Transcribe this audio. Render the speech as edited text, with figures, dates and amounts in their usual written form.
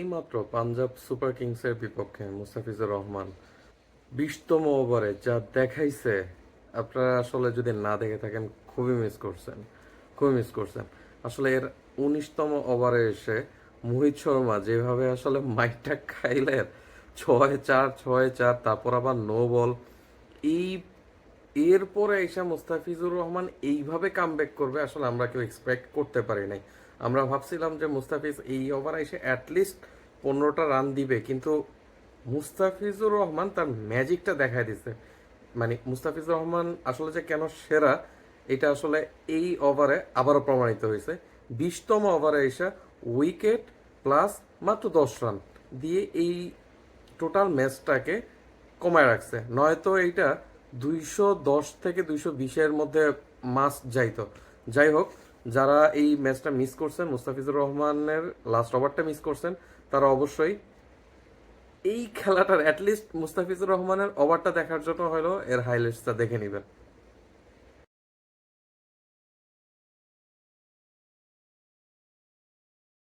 এইমাত্র পাঞ্জাব সুপার কিংসের বিপক্ষে মুস্তাফিজুর রহমান 20তম ওভারে যা দেখাইছে, আপনারা আসলে যদি না দেখে থাকেন খুবই মিস করছেন। আসলে এর 19তম ওভারে এসে মোহিত শর্মা যেভাবে আসলে মাইকটা খাইলেন, 6-4 6-4, তারপর আবার নো বল। এই এরপরে এসে মুস্তাফিজুর রহমান এইভাবে কামব্যাক করবে আসলে আমরা কেউ এক্সপেক্ট করতে পারি নাই। আমরা ভাবছিলাম যে মুস্তাফিজ এই ওভারে এসে অ্যাটলিস্ট 15টা রান দিবে, কিন্তু মুস্তাফিজুর রহমান তার ম্যাজিকটা দেখায় দিছে। মানে মুস্তাফিজুর রহমান আসলে যে কেন সেরা, এটা আসলে এই ওভারে আবারও প্রমাণিত হয়েছে। 20তম ওভারে এসে উইকেট প্লাস মাত্র 10 রান দিয়ে এই টোটাল ম্যাচটাকে কমায় রাখছে। নয়তো এইটা 210 থেকে 220-এর মধ্যে মাস্ট যাইতো। যাই হোক, যারা এই ম্যাচটা মিস করছেন, মুস্তাফিজুর রহমানের লাস্ট ওভারটা মিস করছেন, তারা অবশ্যই এই খেলাটার অ্যাটলিস্ট মুস্তাফিজুর রহমানের ওভারটা দেখার জন্য হলো এর হাইলাইটসটা দেখে নেবেন।